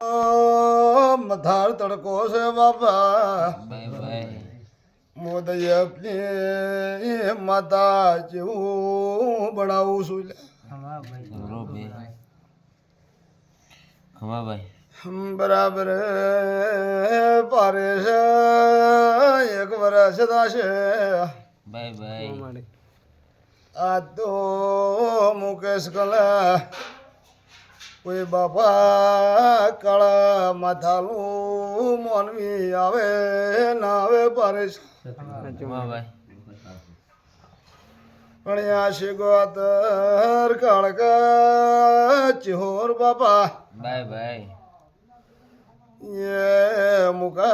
મધાર તડકો છે બાબા ભાઈ ભાઈ મોદય માતા જેવું બનાવું છું જબરો બે ખમાભાઈ બરાબર પારે છે એક વર્ષ થશે ભાઈ ભાઈ આ તો મુકેશ કલા કોઈ બાપા કાળા માથાનું મોનવી આવે ના આવે પારે છે ખમાભાઈ પણ આ શિગોતર કાળકા ચિહોર બાપા ભાઈ ભાઈ ये मुका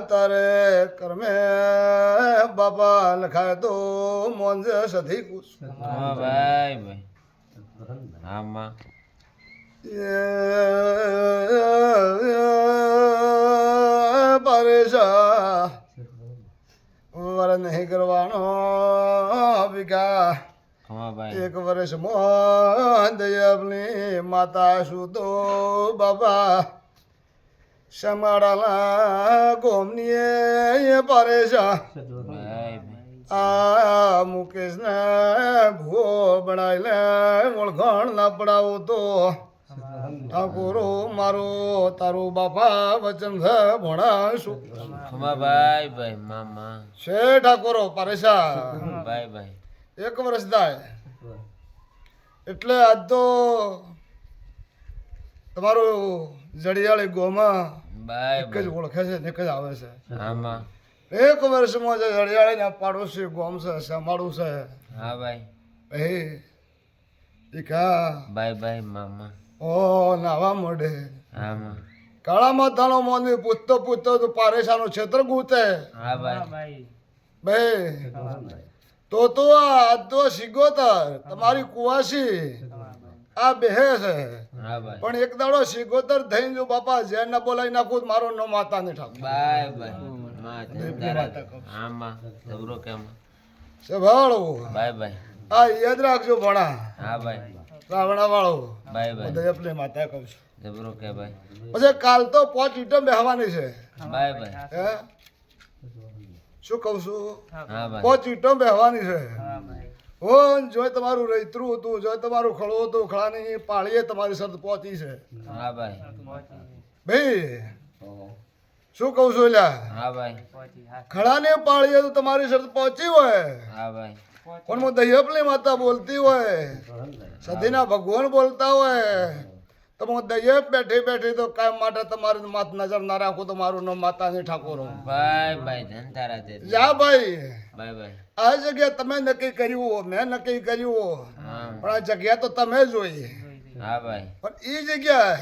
तारे कर्मे बाबा लखाए तो मोंजे सधी कुछ ખમાભાઈ ભાઈ આમાં ये परेशा वर नहीं करवानो विका ખમાભાઈ एक वर्ष मोहन दे अपनी माता सुतो बाबा समाड़ाला गोमनी परेशा ભાઈ ભાઈ આ મુકેશ ને ભૂવો બનાવી લે ઓળખાણ ના પડાવો તો ઠાકોરો મારો તારું બાપા વચન છે ભણાશું ખમાભાઈ ભાઈ મામા છે ઠાકોરો પરેશા ભાઈ ભાઈ એક વર્ષ થાય એટલે આજ તો તમારું જડિયાળી ગોમાં ભાઈ એક જ ઓળખે છે ને એક જ આવે છે આમાં એક વર્ષમાં જે જડિયાળીના પાડોશી ગોમ છે સમાડું છે હા ભાઈ એ દીકા ભાઈ ભાઈ મામા ઓ નાવા મોઢે આમાં કાળા માથાનો મોની પૂછતો પૂછતો તો પારેશાનું ક્ષેત્ર ગૂંથે હા ભાઈ ભાઈ તો આ તો સિગોતર તમારી કુવાસી આ બેહે છે હા ભાઈ પણ એક દાડો સિગોતર થઈને જો બાપા જેન ના બોલાવી નાખું મારો નો માતા ને ઠાક ભાઈ ભાઈ માં જંતારા આમાં જબરો કેમ સભાળો ભાઈ ભાઈ આ યાદ રાખજો ભણા હા ભાઈ રાવણા વાળો ભાઈ ભાઈ બધા આપણે માતા કહું છું જબરો કે ભાઈ પછી કાલ તો 5 ઇટમ બેહવાની છે ભાઈ ભાઈ હે શું કહું છું હા ભાઈ 5 ઇટમ બેહવાની છે હો જો તમારું રૈતરું હતું જો તમારું ખળો હતું ખળાની પાળીએ તમારી શરત પહોંચી છે હા ભાઈ ભાઈ શું કહું છું લ્યા હા ભાઈ ખળાને પાળીએ તો તમારી શરત પહોંચી હોય હા ભાઈ પણ હું દૈયપની માતા બોલતી હોય સધીના ભગવાન બોલતા હોય તો હું દૈયપ બેઠી બેઠી તો કાયમ માટે તમારી માત નજર ના રાખું તો મારું નામ માતાની ઠાકોર ભાઈ ભાઈ જંતારા તે જા ભાઈ ભાઈ ભાઈ આ જગ્યા તમે નક્કી કર્યું મેં નક્કી કર્યું હા પણ આ જગ્યા તો તમે જોઈ હા ભાઈ પણ એ જગ્યા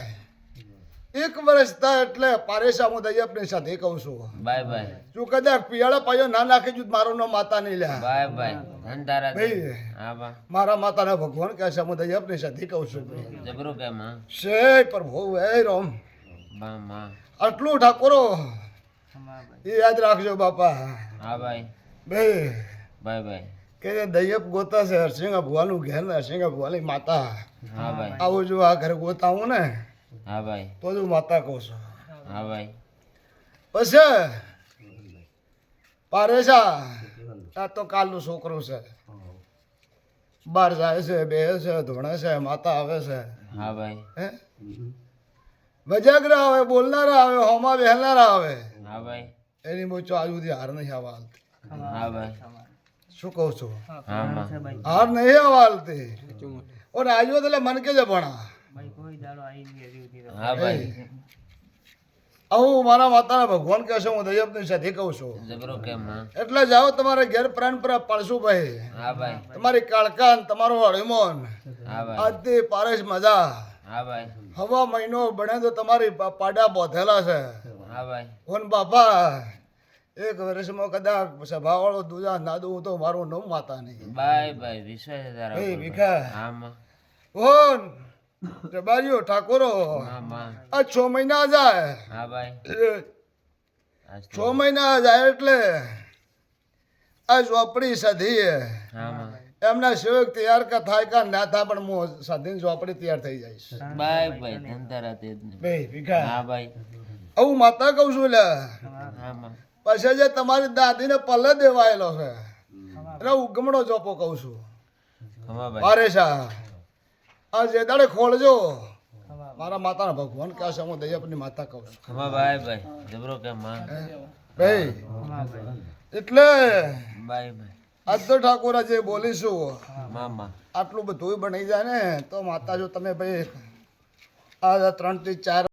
એક વર્ષ થાય એટલે પારેશા હું દૈયપની સાથે કહું છું ભાઈ ભાઈ જો કદાચ પિયાળા પાયો ના નાખી જુ મારું નામ માતા નહીં લ્યા ભાઈ ભાઈ જંતારા તે ભાઈ હા બા મારા માતાના ભગવાન કહે છે હું દૈયપની સાથે કહું છું ભાઈ જબરો કે માં છે પ્રભુ એ રોમ બા માં આટલું ઠાકોરો એ યાદ રાખજો બાપા હા ભાઈ ભાઈ ભાઈ ભાઈ કે દૈયપ ગોતા છે હરસિંગા ભુવાનું ઘેર ને હરસિંગા ભુવાની માતા હા ભાઈ આવું જો આ ઘરે ગોતા હું ને હા ભાઈ તો જ હું માતા કહું છું હા ભાઈ પછી પારેશા આ તો કાલનું છોકરું છે બહાર જાય છે બે છે ધોણે છે માતા આવે છે હા ભાઈ હે વજાગરા આવે બોલનારા આવે હોમા વહેનારા આવે હા ભાઈ એની મોચો આજ સુધી હાર નહીં આવવા હાલતી હા ભાઈ શું કહું છું હા માં હાર નહીં આવવા હાલતી ઓને આવ્યો એટલે મન કે જ ભણા હા ભાઈ આવું મારા માતાના ભગવાન કહે છે હું દૈયપની સાથે કહું છું જબરો કે માં એટલે જાઓ તમારે ઘેર પ્રાણ પર પાડશું ભાઈ હા ભાઈ તમારી કાળકાન તમારો હળીમોન હા ભાઈ આજથી પારેશ મજા હા ભાઈ હવા મહિનો બને તો તમારી પાડા બોધેલા છે હા ભાઈ ઓન બાપા એક વર્ષમાં કદાચ સભાવાળો દૂધા ના દઉં તો મારું નામ માતા નહીં ભાઈ ભાઈ વિશ્વાસ છે તારા એ ઉપર. ભીખા હા માં ઓન બારીઓ ઠાકોરો હા માં આ 6 મહિના જાય હા ભાઈ આજ 6 મહિના જાય એટલે આ ઝોપડી સધી હા માં એમના સેવક તૈયાર કા થાય કા ના થાય પણ હું સાધીન ચોપડી તૈયાર થઈ જઈશ બાય ભાઈ ધનતેરા તે જ ને. બે ભીખા હા ભાઈ હું માતા કહું છું લે હા માં પછી જે તમારી દાદીને પલ્લે દેવાયેલો છે એટલે ઉગમણો ચોપો કહું છું ખમા ભાઈ મારે શા આ જે દાડે ખોલજો મારા માતાના ભગવાન કહે છે હું દૈયાપની માતા કહું છું ખમા ભાઈ ભાઈ જબરો કે માં ભાઈ એટલે બાય ભાઈ આજ તો ઠાકોરા જે બોલીશું મામા આટલું બધું બની જાય ને તો માતા જો તમે ભાઈ આ 3 થી 4